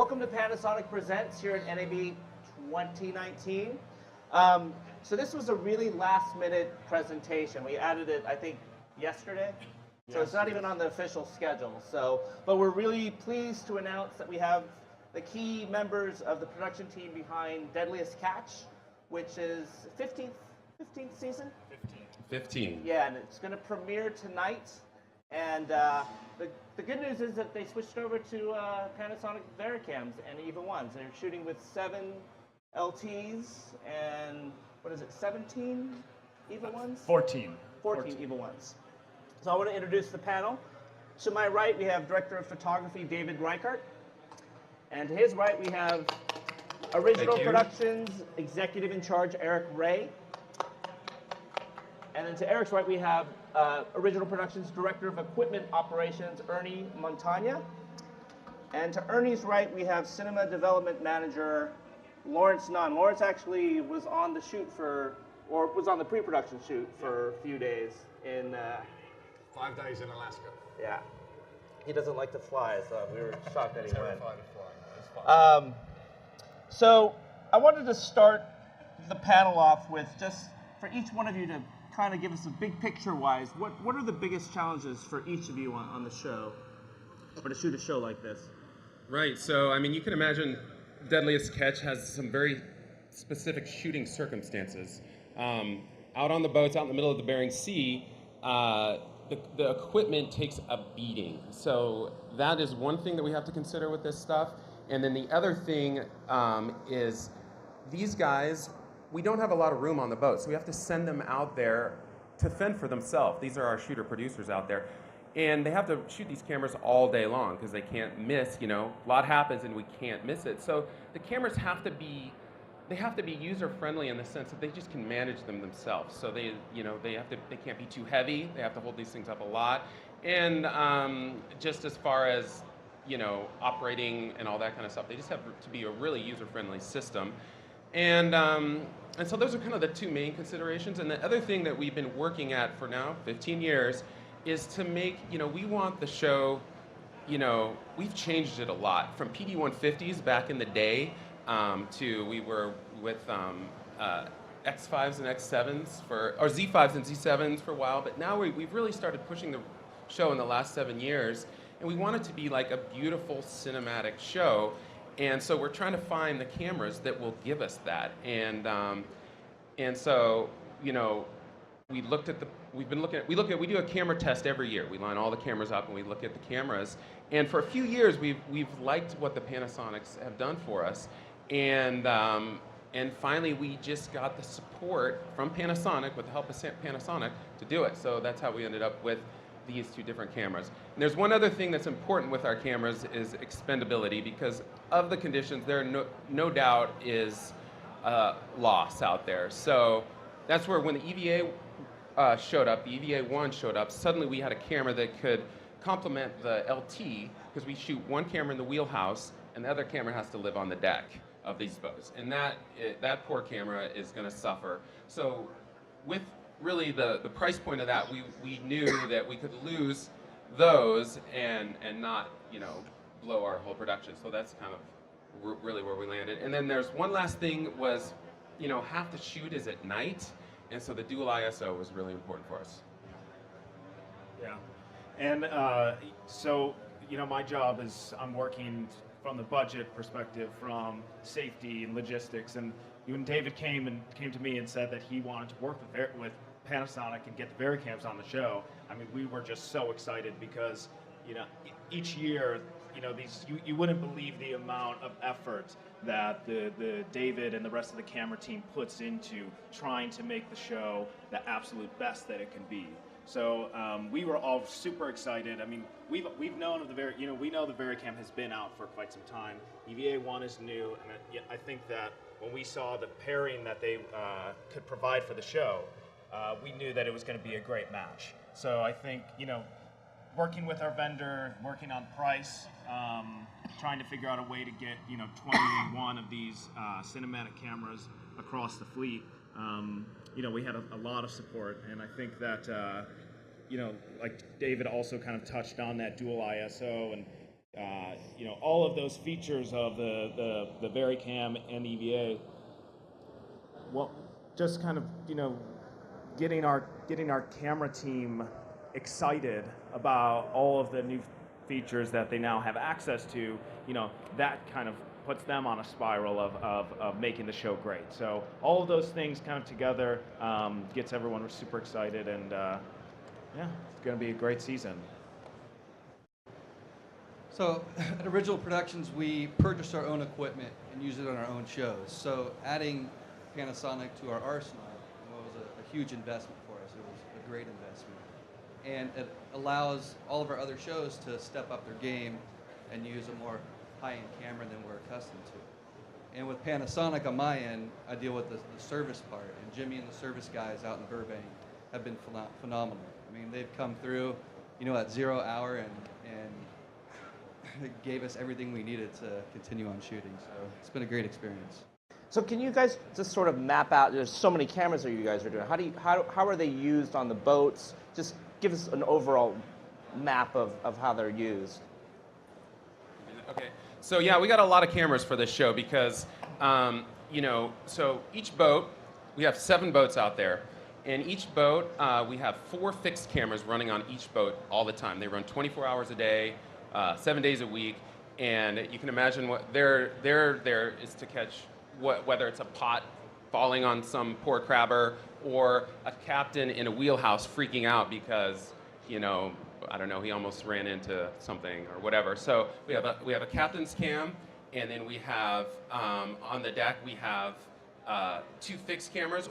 welcome to Panasonic Presents here at NAB 2019. So this was a really last-minute presentation. We added it, I think, yesterday. So it's not even on the official schedule. But we're really pleased to announce that we have the key members of the production team behind Deadliest Catch, which is 15th season? 15. Yeah, and it's going to premiere tonight. And the good news is that they switched over to Panasonic VariCams and EVA1s. They're shooting with 7 LTs and, 17 EVA1s? 14 EVA1s. So I want to introduce the panel. To my right, we have Director of Photography, David Reichart. And to his right, we have Original Productions Executive in Charge, Eric Ray. And then to Eric's right, we have Original Productions Director of Equipment Operations, Ernie Montagna. And to Ernie's right, we have Cinema Development Manager, Lawrence Nunn. Lawrence actually was on the shoot was on the pre-production shoot for a few days in... 5 days in Alaska. Yeah. He doesn't like to fly, so we were shocked that he went. Terrified of flying. It's fine. So I wanted to start the panel off with just for each one of you to kind of give us a big picture-wise, what are the biggest challenges for each of you on the show, or to shoot a show like this? Right, so I mean, you can imagine Deadliest Catch has some very specific shooting circumstances. Out on the boats, out in the middle of the Bering Sea, the equipment takes a beating. So that is one thing that we have to consider with this stuff. And then the other thing is these guys, we don't have a lot of room on the boat, so we have to send them out there to fend for themselves. These are our shooter producers out there. And they have to shoot these cameras all day long because they can't miss, a lot happens and we can't miss it. So the cameras have to be user-friendly in the sense that they just can manage them themselves. So they can't be too heavy. They have to hold these things up a lot. And just as far as, operating and all that kind of stuff, they just have to be a really user-friendly system. And so those are kind of the two main considerations. And the other thing that we've been working at for now 15 years is to make, we want the show, we've changed it a lot. From PD-150s back in the day to we were with X5s and X7s or Z5s and Z7s for a while. But now we've really started pushing the show in the last 7 years. And we want it to be like a beautiful cinematic show. And so we're trying to find the cameras that will give us that. And so, we do a camera test every year. We line all the cameras up and we look at the cameras. And for a few years, we've liked what the Panasonics have done for us. And finally, we just got the support from Panasonic, with the help of Panasonic, to do it. So that's how we ended up with these two different cameras. And there's one other thing that's important with our cameras is expendability, because of the conditions, there no doubt is loss out there. So that's where when the EVA showed up, the EVA1 showed up, suddenly we had a camera that could complement the LT, because we shoot one camera in the wheelhouse and the other camera has to live on the deck of these boats. And that poor camera is going to suffer. So with really the price point of that, we knew that we could lose those and not, blow our whole production. So that's kind of really where we landed. And then there's one last thing was, half the shoot is at night. And so the dual ISO was really important for us. Yeah, and so my job is I'm working from the budget perspective, from safety and logistics. And when David came to me and said that he wanted to work with Panasonic and get the VariCams on the show, I mean, we were just so excited because each year, you wouldn't believe the amount of effort that the David and the rest of the camera team puts into trying to make the show the absolute best that it can be. So we were all super excited. I mean, we've known of we know the VariCam has been out for quite some time. EVA1 is new, and I think that when we saw the pairing that they could provide for the show, we knew that it was going to be a great match. So I think, working with our vendor, working on price, trying to figure out a way to get 21 of these cinematic cameras across the fleet. We had a lot of support, and I think that like David also kind of touched on that dual ISO, and All of those features of the VariCam and EVA. Well, just kind of getting our camera team excited about all of the new features that they now have access to. That kind of puts them on a spiral of making the show great. So all of those things kind of together gets everyone super excited, and it's going to be a great season. So at Original Productions, we purchase our own equipment and use it on our own shows. So adding Panasonic to our arsenal was a huge investment for us. It was a great investment. And it allows all of our other shows to step up their game and use a more high-end camera than we're accustomed to. And with Panasonic on my end, I deal with the service part. And Jimmy and the service guys out in Burbank have been phenomenal. I mean, they've come through, at 0 hour and gave us everything we needed to continue on shooting. So it's been a great experience. So can you guys just sort of map out, there's so many cameras that you guys are doing. How are they used on the boats? Just give us an overall map of how they're used. Okay, so yeah, we got a lot of cameras for this show because, so each boat, we have 7 boats out there. And each boat, we have 4 fixed cameras running on each boat all the time. They run 24 hours a day, 7 days a week, and you can imagine what they're there is to catch whether it's a pot falling on some poor crabber or a captain in a wheelhouse freaking out because I don't know, he almost ran into something or whatever. So we have a captain's cam, and then we have on the deck we have 2 fixed cameras.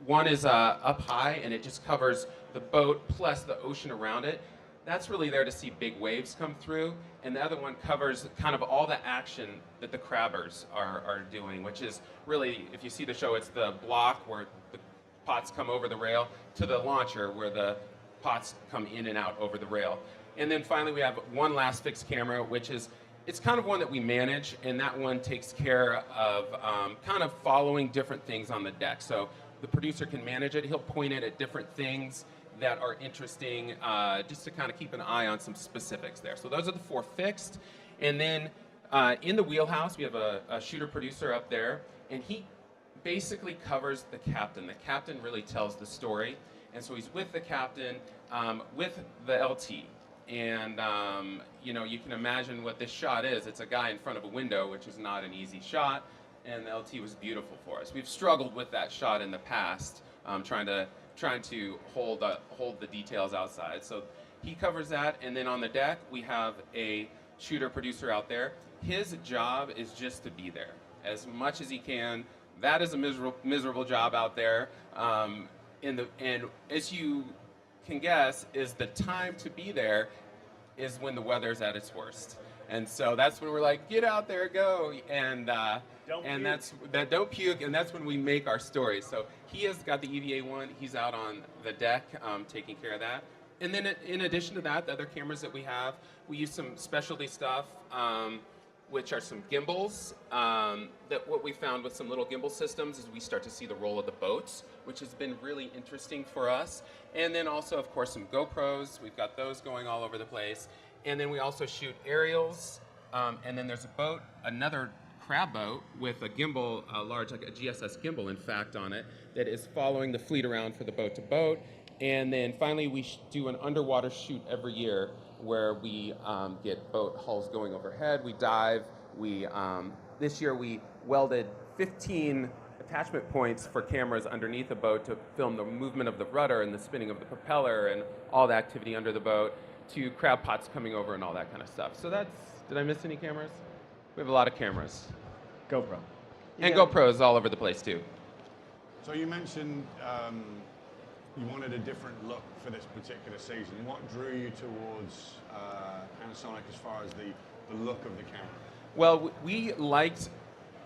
One is up high, and it just covers the boat plus the ocean around it. That's really there to see big waves come through, and the other one covers kind of all the action that the crabbers are doing, which is really, if you see the show, it's the block where the pots come over the rail to the launcher where the pots come in and out over the rail. And then finally we have one last fixed camera, which is, it's kind of one that we manage, and that one takes care of kind of following different things on the deck. So the producer can manage it. He'll point it at different things that are interesting, just to kind of keep an eye on some specifics there. So those are the 4 fixed. And then in the wheelhouse, we have a shooter producer up there, and he basically covers the captain. The captain really tells the story. And so he's with the captain, with the LT. And you can imagine what this shot is. It's a guy in front of a window, which is not an easy shot, and the LT was beautiful for us. We've struggled with that shot in the past, trying to hold the details outside. So he covers that, and then on the deck we have a shooter producer out there. His job is just to be there as much as he can. That is a miserable job out there. And as you can guess, is the time to be there is when the weather's at its worst. And so that's when we're like, get out there, go, and don't puke, and that's when we make our stories. So he has got the EVA1. He's out on the deck taking care of that. And then in addition to that, the other cameras that we have, we use some specialty stuff, which are some gimbals. That what we found with some little gimbal systems is we start to see the roll of the boats, which has been really interesting for us. And then also, of course, some GoPros. We've got those going all over the place. And then we also shoot aerials. And then there's a boat, another crab boat with a gimbal, large, like a GSS gimbal, in fact, on it, that is following the fleet around for the boat to boat. And then finally, we do an underwater shoot every year where we get boat hulls going overhead. We dive. This year we welded 15 attachment points for cameras underneath the boat to film the movement of the rudder and the spinning of the propeller and all the activity under the boat, to crab pots coming over and all that kind of stuff. So did I miss any cameras? We have a lot of cameras. GoPro. And GoPros all over the place too. So you mentioned you wanted a different look for this particular season. What drew you towards Panasonic as far as the look of the camera? Well, we liked,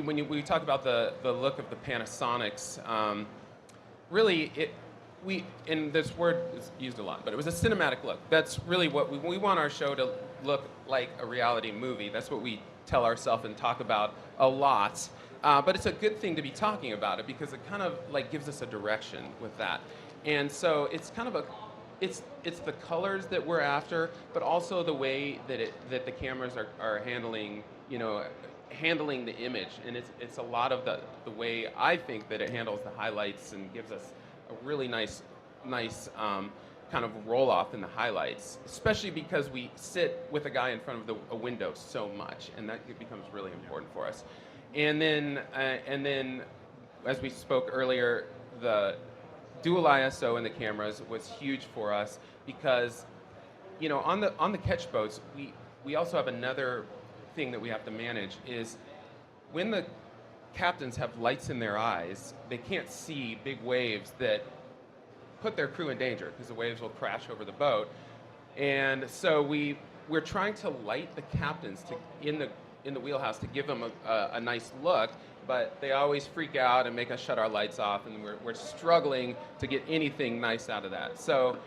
when we talk about the look of the Panasonics, really and this word is used a lot, but it was a cinematic look. That's really what we want our show to look like, a reality movie. That's what we tell ourselves and talk about a lot. But it's a good thing to be talking about it because it kind of like gives us a direction with that. And so it's kind of it's the colors that we're after, but also the way that the cameras are handling, handling the image, and it's a lot of the way I think that it handles the highlights and gives us a really nice kind of roll off in the highlights, especially because we sit with a guy in front of a window so much, and that becomes really important for us. And then as we spoke earlier, the dual ISO in the cameras was huge for us because, on the catch boats, we also have another thing that we have to manage is when the captains have lights in their eyes, they can't see big waves that put their crew in danger because the waves will crash over the boat. And so we're trying to light the captains in the wheelhouse to give them a nice look, but they always freak out and make us shut our lights off, and we're struggling to get anything nice out of that. So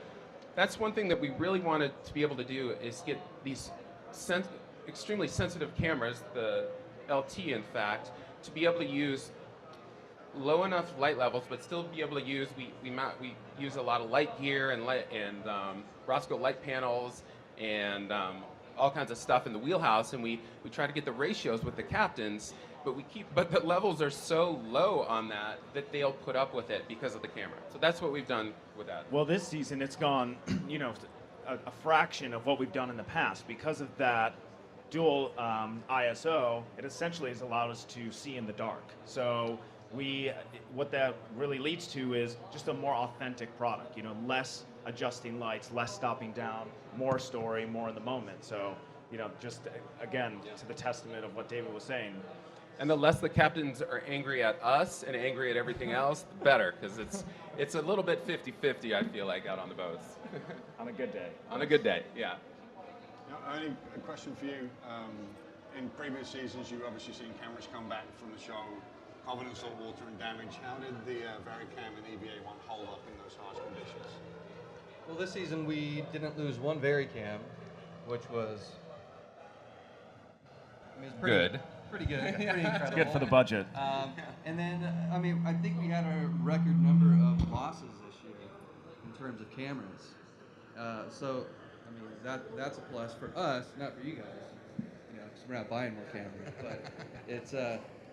that's one thing that we really wanted to be able to do is get these extremely sensitive cameras, the LT in fact, to be able to use low enough light levels, but still be able to use, we use a lot of light gear and Roscoe light panels and all kinds of stuff in the wheelhouse, and we try to get the ratios with the captains, but the levels are so low on that they'll put up with it because of the camera. So that's what we've done with that. Well, this season it's gone, a fraction of what we've done in the past because of that dual ISO. It essentially has allowed us to see in the dark. So what that really leads to is just a more authentic product, less adjusting lights, less stopping down, more story, more in the moment. So, just again, to the testament of what David was saying. And the less the captains are angry at us and angry at everything else, the better, because it's a little bit 50-50, I feel like, out on the boats. On a good day. On a good day, yeah. Only a question for you. In previous seasons, you've obviously seen cameras come back from the show, covered in salt water and damage. How did the VariCam and EVA1 hold up in those harsh conditions? Well, this season we didn't lose one VariCam, which was, Good. Pretty good. Pretty incredible. It's good for the budget. And then, I think we had a record number of losses this year in terms of cameras. So, that's a plus for us, not for you guys, because we're not buying more cameras. But it's,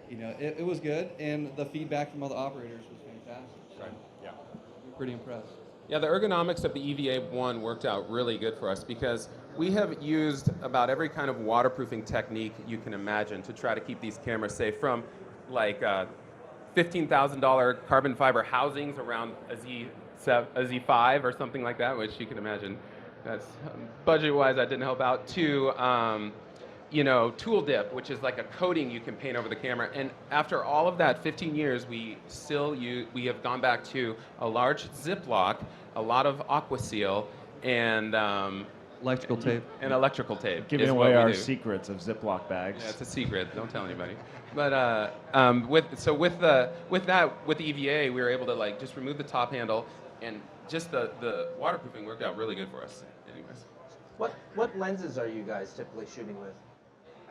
it was good, and the feedback from all the operators was fantastic. So Right. Yeah. we're pretty impressed. Yeah, the ergonomics of the EVA1 worked out really good for us because we have used about every kind of waterproofing technique you can imagine to try to keep these cameras safe, from like $15,000 carbon fiber housings around a Z5 or something like that, which you can imagine that's budget-wise that didn't help out, to tool dip, which is like a coating you can paint over the camera. And after all of that 15 years, we have gone back to a large Ziploc, a lot of Aqua Seal, and Electrical tape. And electrical tape. Giving away our secrets of Ziploc bags. Yeah, it's a secret. Don't tell anybody. But with the EVA, we were able to just remove the top handle, and just the waterproofing worked out really good for us. Anyways. What lenses are you guys typically shooting with?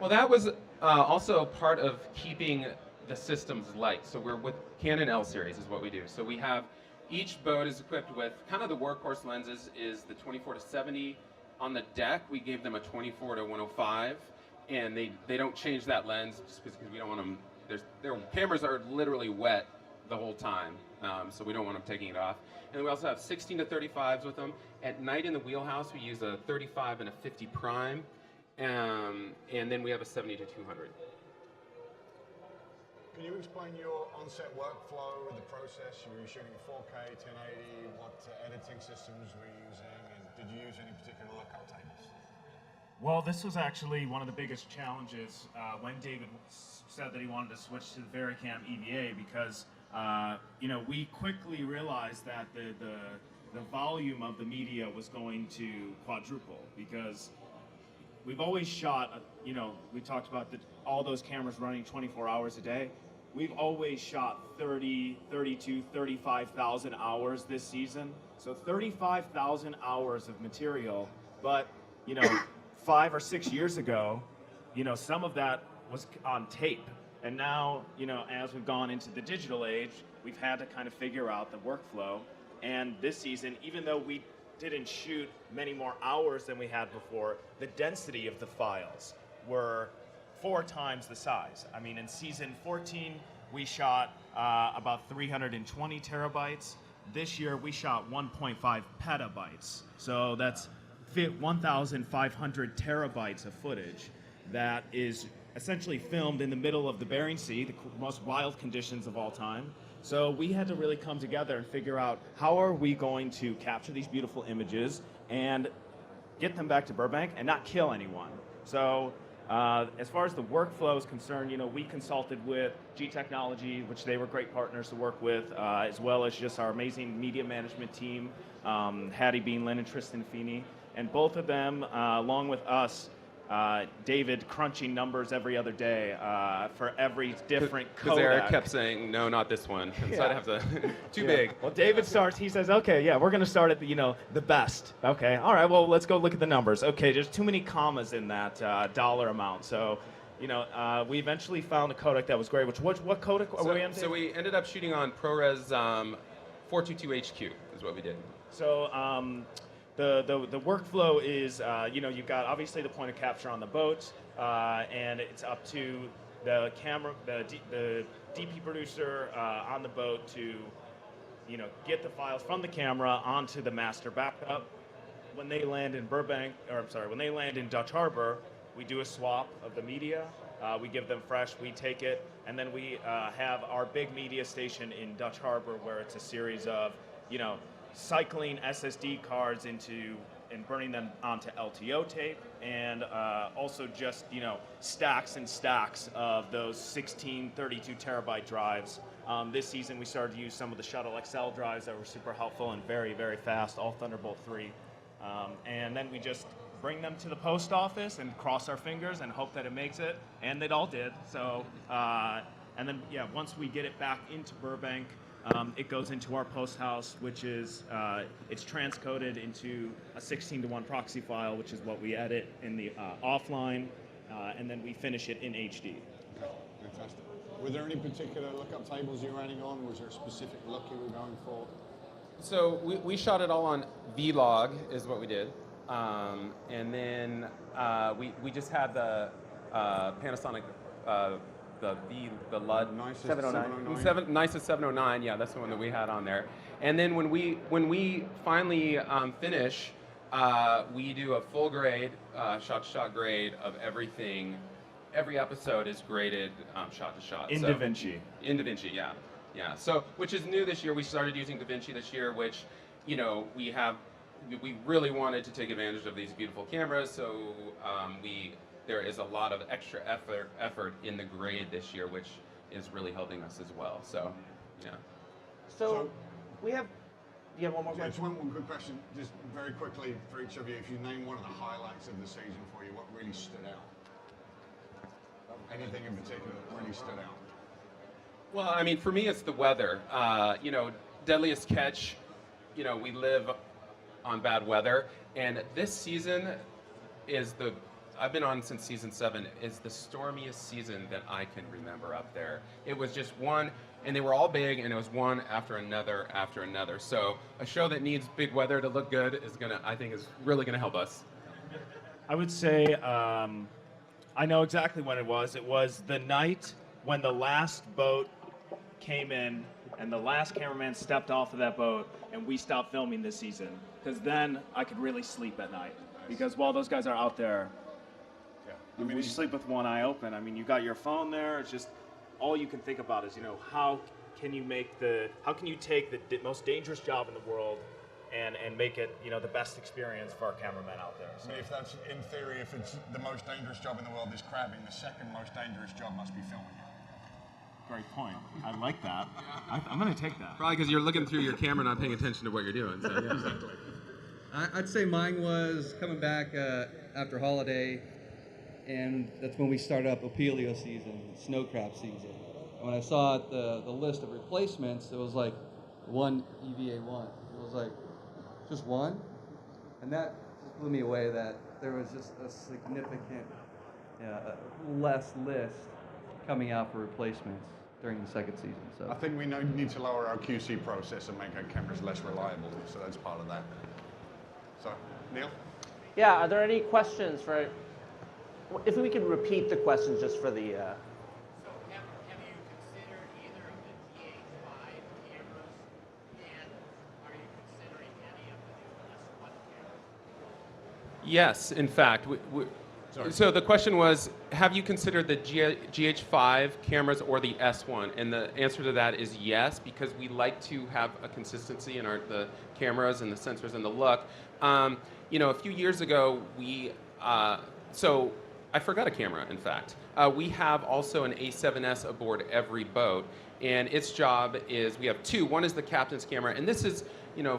Well, that was also part of keeping the systems light. So we're with Canon L series is what we do. So we have, each boat is equipped with kind of the workhorse lenses is the 24-70. On the deck, we gave them a 24-105, and they don't change that lens just because we don't want them. Their cameras are literally wet the whole time, so we don't want them taking it off. And we also have 16-35s with them. At night in the wheelhouse, we use a 35 and a 50 prime, and then we have a 70-200. Can you explain your on-set workflow, the process? Were you shooting 4K, 1080? What editing systems were you using? And did you use any particular lookup tables? Well, this was actually one of the biggest challenges when David said that he wanted to switch to the VariCam EVA, because we quickly realized that the volume of the media was going to quadruple, because we've always shot, we talked about all those cameras running 24 hours a day. We've always shot 30, 32, 35,000 hours this season. So 35,000 hours of material, but 5 or 6 years ago, some of that was on tape. And now, as we've gone into the digital age, we've had to kind of figure out the workflow. And this season, even though we didn't shoot many more hours than we had before, the density of the files were 4 times the size. I mean, in season 14, we shot about 320 terabytes. This year, we shot 1.5 petabytes. So that's 1,500 terabytes of footage that is essentially filmed in the middle of the Bering Sea, the most wild conditions of all time. So we had to really come together and figure out how are we going to capture these beautiful images and get them back to Burbank and not kill anyone. So as far as the workflow is concerned, we consulted with G Technology, which they were great partners to work with, as well as just our amazing media management team, Hattie Beanlin and Tristan Feeney. And both of them, along with us, David crunching numbers every other day for every different codec. Because Eric kept saying, no, not this one. And so I'd have to, too big. Well, David starts, he says, okay, yeah, we're going to start at the best. Okay, all right, well, let's go look at the numbers. Okay, there's too many commas in that dollar amount. So, we eventually found a codec that was great. What codec are we on? So we ended up shooting on ProRes 422HQ is what we did. So, the workflow is, you've got obviously the point of capture on the boat, and it's up to the camera, the DP producer on the boat to, get the files from the camera onto the master backup. When they land in when they land in Dutch Harbor, we do a swap of the media. We give them fresh, we take it, and then we have our big media station in Dutch Harbor where it's a series of, cycling SSD cards into and burning them onto LTO tape, and also just stacks and stacks of those 16 32 terabyte drives. This season we started to use some of the Shuttle XL drives that were super helpful and very, very fast, all Thunderbolt 3. And then we just bring them to the post office and cross our fingers and hope that it makes it, and it all did. So and then once we get it back into Burbank, it goes into our post house, which is it's transcoded into a 16:1 proxy file, which is what we edit in the offline, and then we finish it in HD. Okay, fantastic. Were there any particular lookup tables you were adding on? Was there a specific look you were going for? So we shot it all on Vlog is what we did, and then we just had the Panasonic. The LUD Nicest 709. Nicest 709, yeah, that's the one that we had on there. And then when we finally finish, we do a full grade, shot-to-shot grade of everything. Every episode is graded shot to shot. In DaVinci. In DaVinci, yeah. So, which is new this year. We started using DaVinci this year, which, we really wanted to take advantage of these beautiful cameras. So there is a lot of extra effort in the grade this year, which is really helping us as well. So, yeah. So we have. Do you have one more Yeah, question? just one quick question, just very quickly for each of you. If you name one of the highlights of the season for you, what really stood out? Anything in particular that really stood out? Well, I mean, for me, it's the weather. Deadliest Catch, we live on bad weather, and this season is I've been on since season 7, is the stormiest season that I can remember up there. It was just one, and they were all big, and it was one after another after another. So a show that needs big weather to look good is really gonna help us. I would say I know exactly when it was. It was the night when the last boat came in and the last cameraman stepped off of that boat and we stopped filming this season. Because then I could really sleep at night. Because while those guys are out there, we sleep with one eye open. I mean, you got your phone there. It's just all you can think about is, how can you take the most dangerous job in the world and make it, the best experience for our cameramen out there. So. I mean, if that's in theory, if it's the most dangerous job in the world is crabbing, the second most dangerous job must be filming it. Great point. I like that. I'm going to take that. Probably because you're looking through your camera, not paying attention to what you're doing. So, yeah. Exactly. I'd say mine was coming back after holiday, and that's when we started up Opelio season, snow crab season. And when I saw the list of replacements, it was like one EVA1. It was like, just one? And that just blew me away that there was just a significant less list coming out for replacements during the second season. So I think we need to lower our QC process and make our cameras less reliable, so that's part of that. So, Neil? Yeah, are there any questions for, if we could repeat the questions just for the, So have you considered either of the GH5 cameras, and are you considering any of the new S1 cameras? Yes, in fact. So the question was, have you considered the GH5 cameras or the S1? And the answer to that is yes, because we like to have a consistency in the cameras and the sensors and the look. A few years ago, so I forgot a camera, in fact. We have also an A7S aboard every boat, and its job is, we have two. One is the captain's camera, and this is,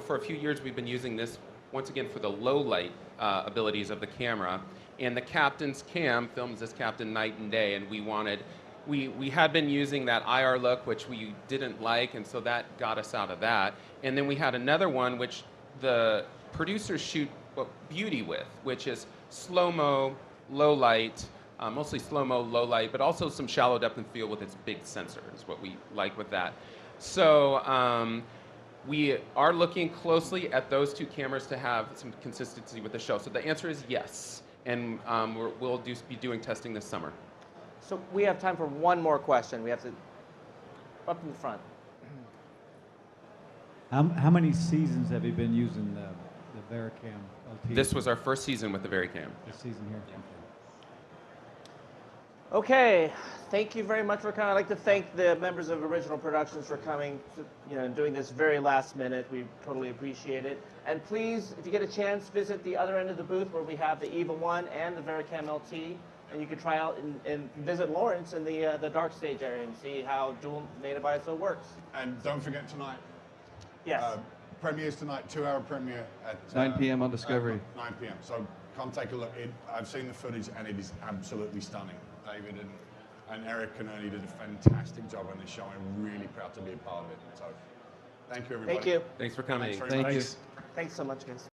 for a few years we've been using this, once again, for the low light abilities of the camera. And the captain's cam films this captain night and day, and we had been using that IR look, which we didn't like, and so that got us out of that. And then we had another one, which the producers shoot beauty with, which is slow-mo, low light, mostly slow-mo, low light, but also some shallow depth and field with its big sensor is what we like with that. So we are looking closely at those two cameras to have some consistency with the show. So the answer is yes. And we'll be doing testing this summer. so we have time for one more question. We have to, up in the front. How many seasons have you been using the VariCam LT? This was our first season with the VariCam. This season here? Okay, thank you very much for coming. I'd like to thank the members of Original Productions for coming, and doing this very last minute. We totally appreciate it. And please, if you get a chance, visit the other end of the booth where we have the EVA1 and the VariCam LT, and you can try out and visit Lawrence in the dark stage area and see how dual native ISO works. And don't forget tonight. Yes. Premieres tonight, 2-hour premiere at 9 p.m. on Discovery. 9 p.m. So come take a look. I've seen the footage and it is absolutely stunning. David and Eric Canoni did a fantastic job on this show. I'm really proud to be a part of it. So thank you, everybody. Thank you. Thanks for coming. Thanks very much. Thank you. Thanks so much, guys.